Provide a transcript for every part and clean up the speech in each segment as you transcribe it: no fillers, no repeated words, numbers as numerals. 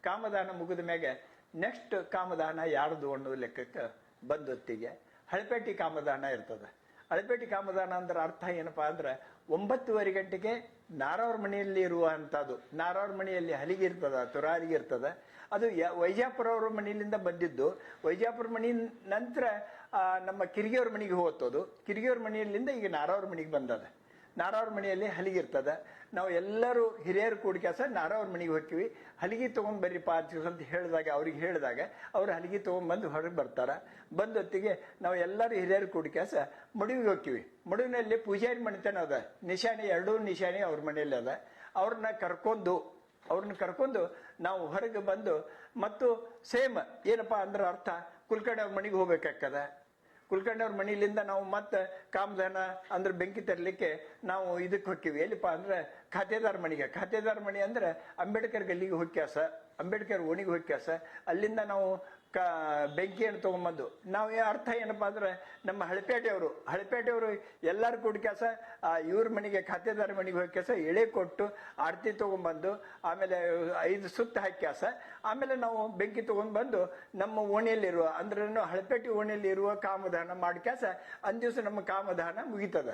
ಕಾಮದಾನ ಮುಗಿದ ಮ್ಯಾಗೆ ನೆಕ್ಸ್ಟ್ ಕಾಮದಾನ ಯಾರ್ದು ಅನ್ನೋ ಲೆಕ್ಕಕ್ಕೆ ಬಂದೊತ್ತಿಗೆ ಹಳಪೇಟಿ ಕಾಮದಾನ ಇರ್ತದೆ. ಹಳಪೇಟಿ ಕಾಮದಾನ ಅಂದ್ರೆ ಅರ್ಥ ಏನಪ್ಪಾ ಅಂದ್ರೆ 9:30 ಗಂಟೆಗೆ ನಾರವ್ರ ಮನೆಯಲ್ಲಿ ಇರುವಂತದ್ದು. ನಾರವ್ರ ಮನೆಯಲ್ಲಿ ಹಲಿಗೆ ಇರ್ತದ, ತುರಾರಿಗೆ ಇರ್ತದ. ಅದು ವೈಜಾಪುರ ಅವ್ರ ಮನೆಯಿಂದ ಬಂದಿದ್ದು. ವೈಜಾಪುರ ಮನೆ ನಂತರ ನಮ್ಮ ಕಿರಿಗೆಯವ್ರ ಮನೆಗೆ ಹೋಗ್ತದು. ಕಿರಿಗೆಯವ್ರ ಮನೆಯಲ್ಲಿಂದ ಈಗ ನಾರವ್ರ ಮನೆಗೆ ಬಂದದ. ನಾರವ್ರ ಮನೆಯಲ್ಲಿ ಹಲಿಗೆ ಇರ್ತದ. ನಾವು ಎಲ್ಲರೂ ಹಿರಿಯರು ಕೂಡಿಕ್ಯಾಸ ನಾರವ್ರ ಮನೆಗೆ ಹೋಗ್ತೀವಿ. ಹಲಿಗೆ ತಗೊಂಡ್ ಬರ್ರಿಪ್ಪ ಅಂತ ಹೇಳಿದಾಗ ಅವ್ರಿಗೆ ಹೇಳಿದಾಗ ಅವ್ರು ಹಲಿಗೆ ತಗೊಂಡ್ಬಂದು ಹೊರಗೆ ಬರ್ತಾರ. ಬಂದೊತ್ತಿಗೆ ನಾವು ಎಲ್ಲರೂ ಹಿರಿಯರು ಕೂಡಿಕ್ಯಾಸ ಮಡುವಿಗೆ ಹೋಗ್ತೀವಿ. ಮಡುವಿನಲ್ಲಿ ಪೂಜಾರಿ ಮನೆತನ ಅದ, ನಿಶಾನೆ, ಎರಡೂ ನಿಶಾನೆ ಅವ್ರ ಮನೆಯಲ್ಲಿ ಅದ. ಅವ್ರನ್ನ ಕರ್ಕೊಂಡು ನಾವು ಹೊರಗೆ ಬಂದು ಮತ್ತು ಸೇಮ್ ಏನಪ್ಪಾ ಅಂದ್ರೆ ಅರ್ಥ ಕುಲ್ಕರ್ಣಿ ಅವ್ರ ಮನೆಗೆ ಹೋಗ್ಬೇಕಾಗ್ತದ. ಕುಲ್ಕರ್ಣಿ ಅವ್ರ ಮನೆಯಿಂದ ನಾವು ಮತ್ತೆ ಕಾಮದಾನ ಅಂದ್ರೆ ಬೆಂಕಿ ತರಲಿಕ್ಕೆ ನಾವು ಇದಕ್ಕೆ ಹೋಗ್ತೀವಿ. ಎಲ್ಲಿಪ್ಪ ಅಂದ್ರೆ ಖಾತೆದಾರ ಮನೆಗೆ. ಖಾತೆದಾರ ಮನೆ ಅಂದ್ರೆ ಅಂಬೇಡ್ಕರ್ ಗಲ್ಲಿಗೆ ಹೋಗ್ಯಾಸ, ಅಂಬೇಡ್ಕರ್ ಓಣಿಗೆ ಹೋಗ್ಯಾಸ. ಅಲ್ಲಿಂದ ನಾವು ಬೆಂಕಿಯನ್ನು ತಗೊಂಬಂದು ನಾವು ಅರ್ಥ ಏನಪ್ಪಾ ಅಂದ್ರೆ ನಮ್ಮ ಹಳಪೇಟೆಯವರು ಎಲ್ಲಾರು ಕೂಡ್ಕ್ಯಾಸ ಇವ್ರ ಮನೆಗೆ ಖಾತೆದಾರ ಮನೆಗೆ ಹೋಗ್ಯಾಸ ಎಳೆ ಕೊಟ್ಟು ಆರತಿ ತಗೊಂಡ್ಬಂದು ಆಮೇಲೆ 5 ಸುತ್ತ ಹಾಕ್ಯಾಸ. ಆಮೇಲೆ ನಾವು ಬೆಂಕಿ ತಗೊಂಡ್ಬಂದು ನಮ್ಮ ಓಣಿಯಲ್ಲಿರುವ ಅಂದ್ರೆ ಹಳಪೇಟೆ ಓಣಿಯಲ್ಲಿ ಇರುವ ಕಾಮದಾನ ಮಾಡ್ಕ್ಯಾಸ ಅಂದ್ ದಿವಸ ನಮ್ಮ ಕಾಮದಾನ ಮುಗಿತದ.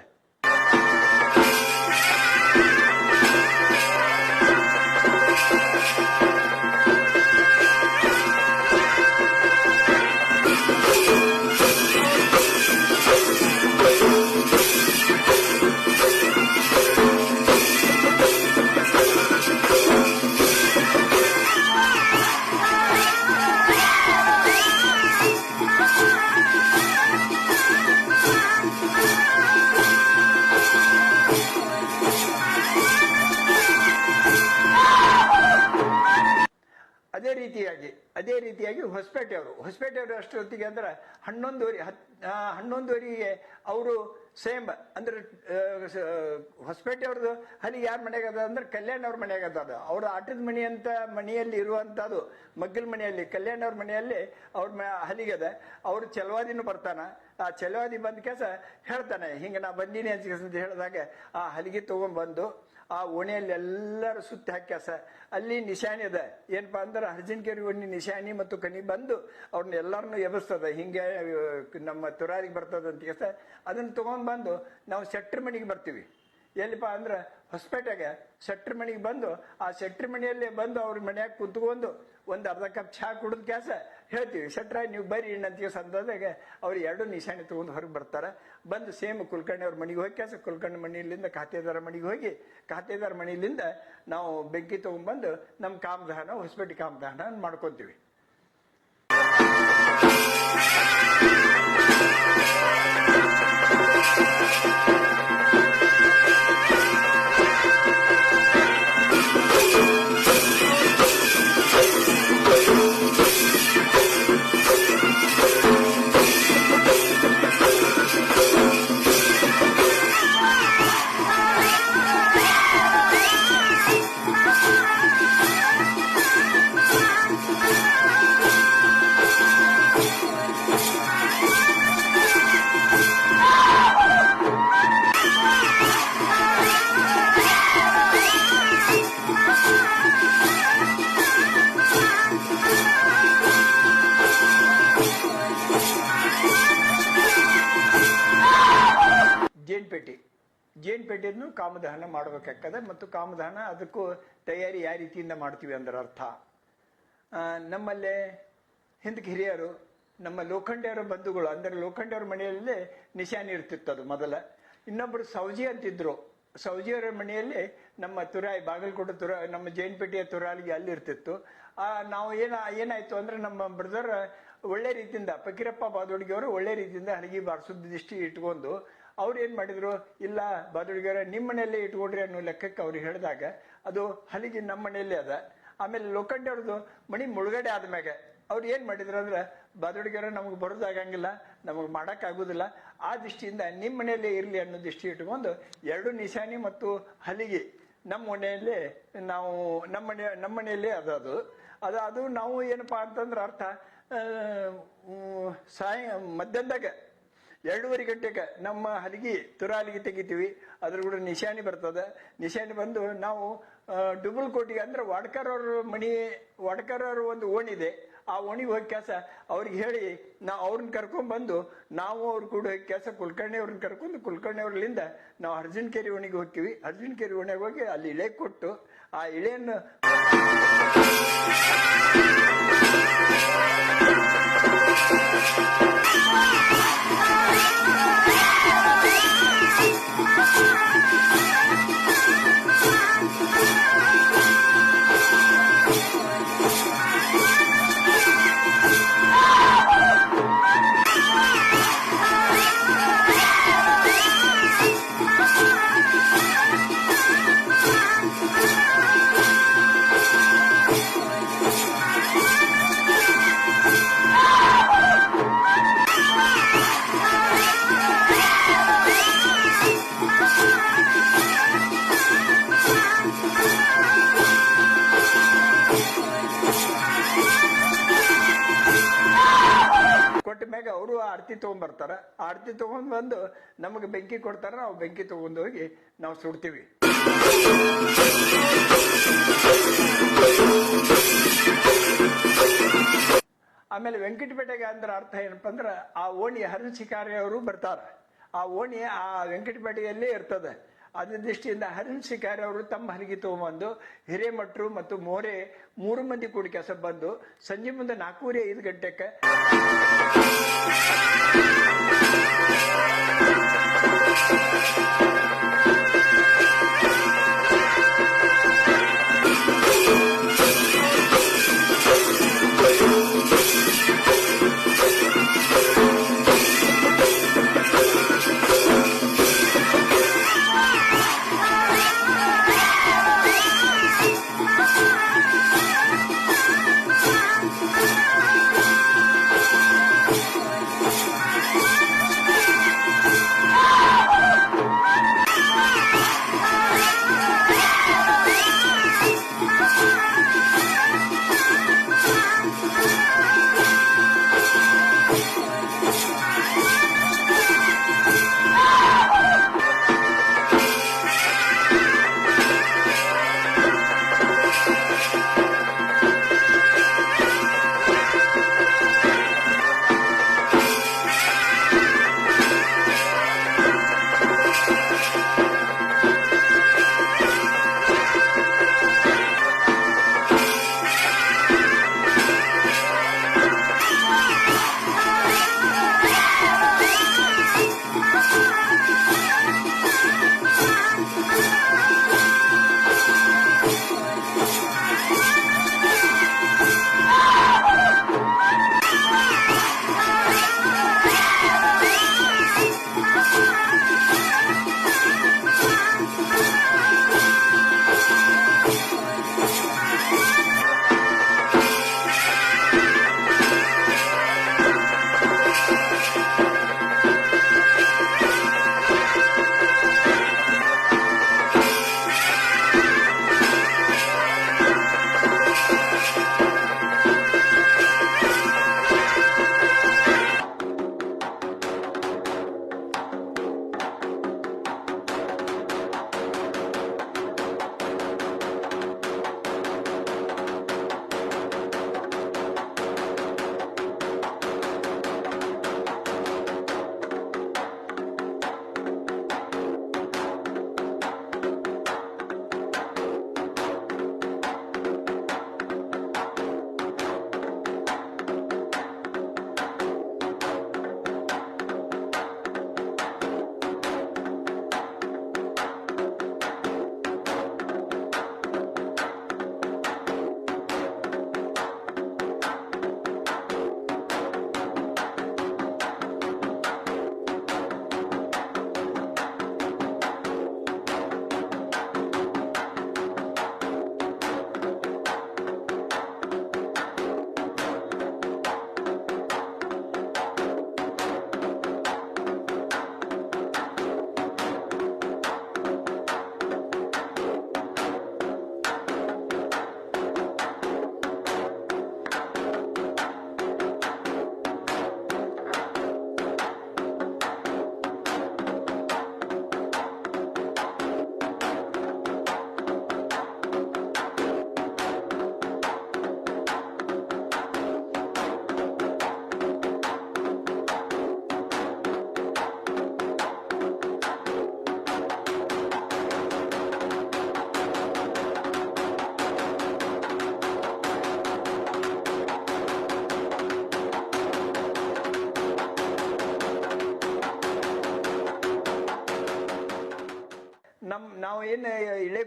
ಅದೇ ರೀತಿಯಾಗಿ ಹೊಸಪೇಟೆಯವರು ಅಷ್ಟೊತ್ತಿಗೆ ಅಂದ್ರೆ 11:30 ಅವರು ಸೇಮ್ ಅಂದ್ರೆ ಹೊಸಪೇಟೆಯವ್ರದ್ದು ಹಲಿಗೆ ಯಾರ ಮನೆಗೆ ಅದ ಅಂದ್ರೆ ಕಲ್ಯಾಣ್ ಅವ್ರ ಮನೆಯಾಗ ಅದ. ಅವ್ರ ಆಟದ ಮನೆ ಅಂತ ಮನೆಯಲ್ಲಿ ಇರುವಂತದ್ದು ಮಗ್ಗಲ್ ಮನೆಯಲ್ಲಿ ಕಲ್ಯಾಣ್ ಅವ್ರ ಮನೆಯಲ್ಲಿ ಅವ್ರ ಹಲಿಗೆ ಅದ. ಅವ್ರು ಚಲವಾದಿನೂ ಬರ್ತಾನ. ಆ ಚಲವಾದಿ ಬಂದ ಕೆಲಸ ಹೇಳ್ತಾನೆ, ಹಿಂಗೆ ನಾ ಬಂದೀನಿ ಅಂತ ಹೇಳಿದಾಗ ಆ ಹಲಿಗೆ ತಗೊಂಡ್ಬಂದು ಆ ಓಣಿಯಲ್ಲಿ ಎಲ್ಲರೂ ಸುತ್ತಿ ಹಾಕ್ಯಾಸ. ಅಲ್ಲಿ ನಿಶಾನಿ ಅದ. ಏನಪ್ಪಾ ಅಂದ್ರೆ ಅರ್ಜುನ್ಕೇರಿ ಓಣಿ ನಿಶಾನಿ ಮತ್ತು ಕಣಿ ಬಂದು ಅವ್ರನ್ನ ಎಲ್ಲರನ್ನೂ ಎಬ್ಬಿಸ್ತದ. ಹಿಂಗೆ ನಮ್ಮ ತುರಾರಿಗೆ ಬರ್ತದ ಅಂತ ಕೆಲಸ. ಅದನ್ನ ತಗೊಂಡ್ಬಂದು ನಾವು ಶೆಟ್ರ್ ಮನೆಗೆ ಬರ್ತೀವಿ. ಎಲ್ಲಿಪ್ಪ ಅಂದ್ರೆ ಹೊಸಪೇಟೆಗೆ ಶೆಟ್ರ್ ಮನೆಗೆ ಬಂದು ಆ ಶೆಟ್ರ್ ಮನೆಯಲ್ಲೇ ಬಂದು ಅವ್ರ ಮನ್ಯಾಗ ಕುಂತ್ಕೊಂಡು ಒಂದು ಅರ್ಧ ಕಪ್ ಚಹಾ ಕುಡಿದ ಕೆಲಸ ಹೇಳ್ತೀವಿ. ಶೆಟ್ರ ನೀವು ಬರ್ರಿ ಅಂತ ಸಂದರ್ಭದಾಗ ಅವ್ರು 2 ನಿಶಾನೆ ತಗೊಂಡು ಹೊರಗೆ ಬರ್ತಾರ. ಬಂದು ಸೇಮ್ ಕುಲ್ಕರ್ಣಿ ಅವ್ರ ಮನೆಗೆ ಹೋಗಿ ಕೆಲಸ ಕುಲ್ಕರ್ಣಿ ಮನೆಯಲ್ಲಿಂದ ಖಾತೆದಾರ ಮನೆಗೆ ಹೋಗಿ ಖಾತೆದಾರ ಮನೆಯಲ್ಲಿಂದ ನಾವು ಬೆಂಕಿ ತಗೊಂಡ್ಬಂದು ನಮ್ಮ ಕಾಮದಾನ ಹೊಸಪೇಟೆ ಕಾಮದಾನ ಮಾಡ್ಕೊಂತೀವಿ. ಜೇನ್ಪೇಟೆಯನ್ನು ಕಾಮದಹನ ಮಾಡಬೇಕಾಗ್ತದೆ. ಮತ್ತು ಕಾಮದಹನ ಅದಕ್ಕೂ ತಯಾರಿ ಯಾವ ರೀತಿಯಿಂದ ಮಾಡ್ತೀವಿ ಅಂದ್ರೆ ಅರ್ಥ ನಮ್ಮಲ್ಲೇ ಹಿಂದಕ್ಕೆ ಹಿರಿಯರು ನಮ್ಮ ಲೋಖಂಡಿಯವರ ಬಂಧುಗಳು ಅಂದ್ರೆ ಲೋಖಂಡಿಯವರ ಮನೆಯಲ್ಲೇ ನಿಶಾನಿ ಇರ್ತಿತ್ತು. ಅದು ಮೊದಲ. ಇನ್ನೊಬ್ರು ಸೌಜಿ ಅಂತಿದ್ರು. ಸೌಜಿಯವರ ಮನೆಯಲ್ಲಿ ನಮ್ಮ ತುರಾಯಿ ಬಾಗಲಕೋಟೆ ನಮ್ಮ ಜೇನ್ಪೇಟೆಯ ತುರಾಲಿಗೆ ಅಲ್ಲಿ ಇರ್ತಿತ್ತು. ನಾವು ಏನಾಯ್ತು ಅಂದ್ರೆ ನಮ್ಮ ಬ್ರದರ್ ಒಳ್ಳೆ ರೀತಿಯಿಂದ ಫಕೀರಪ್ಪ ಬಾದೋಡಿಗೆಯವರು ಒಳ್ಳೆ ರೀತಿಯಿಂದ ಹಲಗಿ ಬಾರಿಸೋದು ದೃಷ್ಟಿ ಇಟ್ಕೊಂಡು ಅವ್ರು ಏನ್ ಮಾಡಿದ್ರು, ಇಲ್ಲ ಬಾದೋಡಿಗೆಯವರ ನಿಮ್ಮ ಮನೆಯಲ್ಲೇ ಇಟ್ಕೊಂಡ್ರಿ ಅನ್ನೋ ಲೆಕ್ಕಕ್ಕೆ ಅವ್ರಿಗೆ ಹೇಳಿದಾಗ ಅದು ಹಲಿಗೆ ನಮ್ಮ ಮನೆಯಲ್ಲೇ ಅದ. ಆಮೇಲೆ ಲೋಖಂಡಿ ಅವ್ರದ್ದು ಮಣಿ ಮುಳುಗಡೆ ಆದ್ಮ್ಯಾಗ ಅವ್ರು ಏನ್ ಮಾಡಿದ್ರು ಅಂದ್ರೆ ಬಾದೋಡಿಗೆಯವರ ನಮಗೆ ಬರೋದಾಗಂಗಿಲ್ಲ, ನಮಗೆ ಮಾಡಕ್ ಆಗುದಿಲ್ಲ, ಆ ದೃಷ್ಟಿಯಿಂದ ನಿಮ್ಮ ಮನೆಯಲ್ಲೇ ಇರ್ಲಿ ಅನ್ನೋ ದೃಷ್ಟಿ ಇಟ್ಕೊಂಡು 2 ನಿಶಾನಿ ಮತ್ತು ಹಲಿಗೆ ನಮ್ಮ ಮನೆಯಲ್ಲೇ ನಾವು ನಮ್ಮ ಮನೆಯಲ್ಲೇ ಅದು ನಾವು ಏನಪ್ಪಾ ಅಂತಂದ್ರೆ ಅರ್ಥ ಮಧ್ಯಾಹ್ನದಾಗ 2:30 ಗಂಟೆಗೆ ನಮ್ಮ ಹಲಗಿ ತುರಾಲಿಗೆ ತೆಗಿತೀವಿ. ಅದ್ರ ಕೂಡ ನಿಶಾನಿ ಬರ್ತದೆ. ನಿಶಾನಿ ಬಂದು ನಾವು ಡುಬಲ್ ಕೋಟಿಗೆ ಅಂದ್ರೆ ವಾಡ್ಕರ್ ಅವ್ರ ಒಂದು ಓಣಿದೆ. ಆ ಓಣಿಗೆ ಹೋಗಿ ಕೆಲಸ ಅವ್ರಿಗೆ ಹೇಳಿ ಅವ್ರನ್ನ ಕರ್ಕೊಂಡ್ ಬಂದು ನಾವು ಅವ್ರ ಕೂಡ ಹೋಗಿ ಕೆಲಸ ಕುಲಕರ್ಣಿ ಅವ್ರನ್ನ ಕರ್ಕೊಂಡು ಕುಲಕರ್ಣಿ ಅವ್ರಲಿಂದ ನಾವು ಅರ್ಜುನಕೆರೆ ಓಣಿಗೆ ಹೋಗ್ತೀವಿ. ಅರ್ಜುನಕೆರೆ ಓಣಿಗೆ ಹೋಗಿ ಅಲ್ಲಿ ಇಳೆ ಕೊಟ್ಟು ಆ ಇಳೆಯನ್ನು ಮ್ಯಾಗ ಅವರು ಆರತಿ ತಗೊಂಡ್ಬರ್ತಾರ. ಆರತಿ ತಗೊಂಡ್ ಬಂದು ನಮಗೆ ಬೆಂಕಿ ಕೊಡ್ತಾರ. ನಾವು ಬೆಂಕಿ ತಗೊಂಡು ಹೋಗಿ ನಾವು ಸುಡ್ತೀವಿ. ಆಮೇಲೆ ವೆಂಕಟಪೇಟೆಗೆ ಅಂದ್ರೆ ಅರ್ಥ ಏನಪ್ಪಾ ಅಂದ್ರ ಆ ಓಣಿ ಹರಿಶಿಕಾರಿ ಅವರು ಬರ್ತಾರ. ಆ ಓಣಿ ಆ ವೆಂಕಟಪೇಟೆಯಲ್ಲೇ ಇರ್ತದೆ. ಅದ್ರ ದೃಷ್ಟಿಯಿಂದ ಹರಿಶಿಕಾರಿ ಅವರು ತಮ್ಮ ಹಲಗಿ ತಗೊಂಡ್ಬಂದು ಹಿರೇಮಠರು ಮತ್ತು ಮೋರೆ 3 ಮಂದಿ ಕೂಡಿ ಕೆಲಸ ಬಂದು ಸಂಜೆ ಮುಂದೆ 4:30-5 ಗಂಟೆಗೆ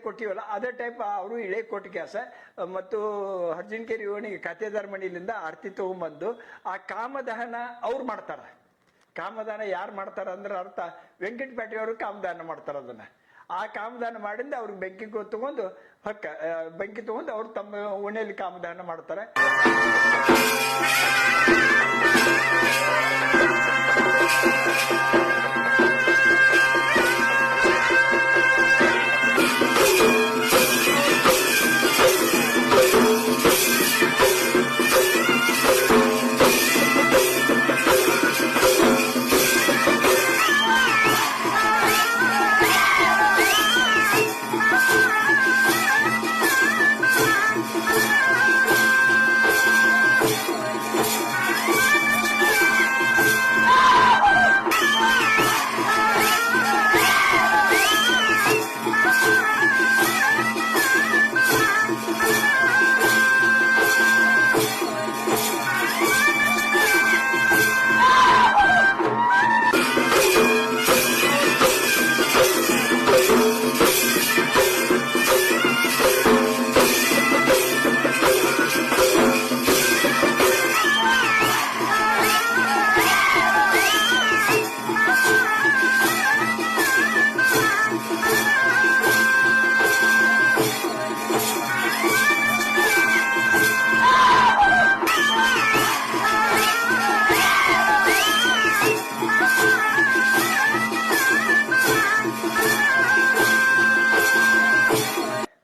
ಕೊಟ್ಟಿವಲ್ಲ ಅದೇ ಟೈಪ್ ಅವರು ಇಳೆ ಕೊಟ್ಟು ಕೆಲಸ ಮತ್ತು ಅರ್ಜುನ್ಕೇರಿ ಓಣಿಗೆ ಖಾತೆದಾರ ಮನೆಯಿಂದ ಆರತಿ ತಗೊಂಡ್ಬಂದು ಆ ಕಾಮದಹನ ಅವ್ರು ಮಾಡ್ತಾರ. ಕಾಮದಾನ ಯಾರು ಮಾಡ್ತಾರ ಅಂದ್ರೆ ಅರ್ಥ ವೆಂಕಟಪೇಟೆಯವರು ಕಾಮದಾನ ಮಾಡ್ತಾರ. ಅದನ್ನ ಆ ಕಾಮದಾನ ಮಾಡಿಂದ ಅವ್ರಿಗೆ ಬೆಂಕಿ ತಗೊಂಡು ಬೆಂಕಿ ತಗೊಂಡು ಅವ್ರು ತಮ್ಮ ಓಣಿಯಲ್ಲಿ ಕಾಮದಾನ ಮಾಡ್ತಾರೆ.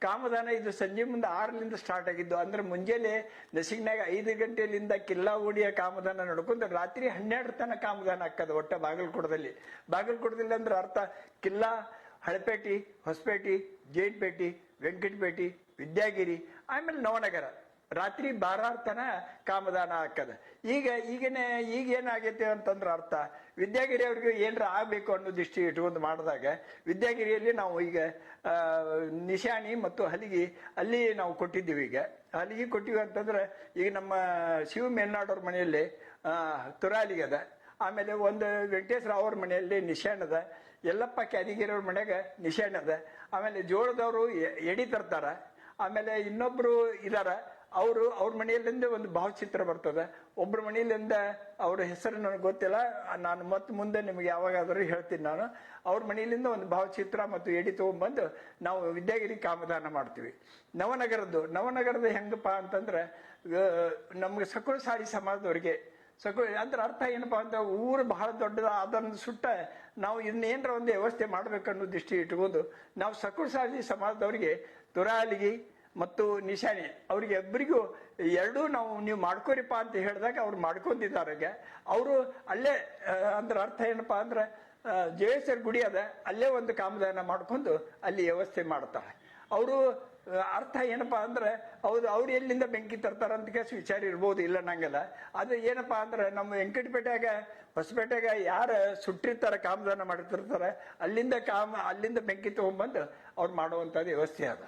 ಕಾಮದಾನ ಇದು ಸಂಜೆ ಮುಂದೆ 6ರಿಂದ ಸ್ಟಾರ್ಟ್ ಆಗಿದ್ದು. ಅಂದ್ರೆ ಮುಂಜಾನೆ ನಸಿಗ್ನಾಗ 5 ಗಂಟೆಲಿಂದ ಕಿಲ್ಲಾ ಓಡಿಯ ಕಾಮದಾನ ನಡ್ಕೊಂಡು ರಾತ್ರಿ 12 ತನಕ ಕಾಮದಾನ ಹಾಕದ ಒಟ್ಟ ಬಾಗಲಕೋಟದಲ್ಲಿ ಅಂದ್ರೆ ಅರ್ಥ ಕಿಲ್ಲಾ, ಹಳಪೇಟಿ, ಹೊಸಪೇಟಿ, ಜೇಡ್ಪೇಟಿ, ವೆಂಕಟಪೇಟಿ, ವಿದ್ಯಾಗಿರಿ, ಆಮೇಲೆ ನವನಗರ ರಾತ್ರಿ 12 ತನ ಕಾಮದಾನ ಹಾಕದ. ಈಗ ಏನಾಗೈತೆ ಅಂತಂದ್ರ ಅರ್ಥ ವಿದ್ಯಾಗಿರಿ ಅವ್ರಿಗೆ ಏನಾರ ಆಗ್ಬೇಕು ಅನ್ನೋ ದೃಷ್ಟಿ ಇಟ್ಕೊಂಡು ಮಾಡಿದಾಗ ವಿದ್ಯಾಗಿರಿಯಲ್ಲಿ ನಾವು ಈಗ ನಿಶಾಣಿ ಮತ್ತು ಹಲಿಗಿ ಅಲ್ಲಿ ನಾವು ಕೊಟ್ಟಿದ್ದೀವಿ. ಈಗ ಹಲಿಗಿ ಕೊಟ್ಟಿವಿ ಅಂತಂದ್ರೆ ಈಗ ನಮ್ಮ ಶಿವ ಮೇಲ್ನಾಡವ್ರ ಮನೆಯಲ್ಲಿ ತುರಾಲಿಗೆ ಅದ, ಆಮೇಲೆ ಒಂದು ವೆಂಕಟೇಶ್ವರ ಅವ್ರ ಮನೆಯಲ್ಲಿ ನಿಶಾಣ್ ಅದ, ಯಲ್ಲಪ್ಪ ಕ್ಯಾದಿಗಿರಿಯವ್ರ ಮನೆಯಾಗ ನಿಶಾಣ್ ಅದ, ಆಮೇಲೆ ಜೋಳದವರು ಎಡಿ ತರ್ತಾರ, ಆಮೇಲೆ ಇನ್ನೊಬ್ರು ಇದಾರ ಅವ್ರ ಮನೆಯಲ್ಲಿಂದ ಒಂದು ಭಾವಚಿತ್ರ ಬರ್ತದೆ. ಒಬ್ಬರ ಮನೆಯಲ್ಲಿಂದ ಅವ್ರ ಹೆಸರು ನನಗೆ ಗೊತ್ತಿಲ್ಲ, ನಾನು ಮತ್ತೆ ಮುಂದೆ ನಿಮ್ಗೆ ಯಾವಾಗಾದ್ರೂ ಹೇಳ್ತೀನಿ. ನಾನು ಅವ್ರ ಮನೆಯಲ್ಲಿಂದ ಒಂದು ಭಾವಚಿತ್ರ ಮತ್ತು ಎಡಿ ತಗೊಂಡ್ಬಂದು ನಾವು ವಿದ್ಯಾಗಿರಿ ಕಾಮದಾನ ಮಾಡ್ತೀವಿ. ನವನಗರದ ಹೆಂಗಪ್ಪ ಅಂತಂದ್ರೆ ನಮ್ಗೆ ಸಕುಳ ಸಾಡಿ ಸಮಾಜದವ್ರಿಗೆ ಅಂದ್ರೆ ಅರ್ಥ ಏನಪ್ಪಾ ಅಂತ ಊರು ಬಹಳ ದೊಡ್ಡದ, ಅದನ್ನು ಸುಟ್ಟ ನಾವು ಇನ್ನೇನರ ಒಂದು ವ್ಯವಸ್ಥೆ ಮಾಡ್ಬೇಕನ್ನೋ ದೃಷ್ಟಿ ಇಟ್ಕೊಂಡು ನಾವು ಸಕುಳ ಸಾಡಿ ಸಮಾಜದವ್ರಿಗೆ ತುರಾಲಿಗಿ ಮತ್ತು ನಿಶಾಣಿ ಅವ್ರಿಗೆ ಇಬ್ಬರಿಗೂ ಎರಡೂ ನೀವು ಮಾಡ್ಕೋರಿಪ್ಪ ಅಂತ ಹೇಳಿದಾಗ ಅವ್ರು ಮಾಡ್ಕೊಂಡಿದ್ದಾರೆ. ಅವರು ಅಲ್ಲೇ ಅಂದ್ರೆ ಅರ್ಥ ಏನಪ್ಪಾ ಅಂದ್ರೆ ಜಯೇಶ್ವರ ಗುಡಿ ಅದ, ಅಲ್ಲೇ ಒಂದು ಕಾಮದಾನ ಮಾಡ್ಕೊಂಡು ಅಲ್ಲಿ ವ್ಯವಸ್ಥೆ ಮಾಡ್ತಾರೆ. ಅವರು ಅರ್ಥ ಏನಪ್ಪಾ ಅಂದ್ರೆ ಅವ್ರು ಎಲ್ಲಿಂದ ಬೆಂಕಿ ತರ್ತಾರಂತ ಕೇಸ್ ವಿಚಾರ ಇರ್ಬೋದು, ಇಲ್ಲ ನಂಗೆಲ್ಲ. ಅದು ಏನಪ್ಪಾ ಅಂದ್ರೆ ನಮ್ಮ ವೆಂಕಟಪೇಟೆಯಾಗ ಹೊಸಪೇಟೆಗ ಯಾರು ಸುಟ್ಟಿರ್ತಾರ ಕಾಮದಾನ ಮಾಡಿರ್ತಾರೆ ಅಲ್ಲಿಂದ ಬೆಂಕಿ ತಗೊಂಡ್ಬಂದು ಅವ್ರು ಮಾಡುವಂಥದ್ದು ವ್ಯವಸ್ಥೆ ಅದ.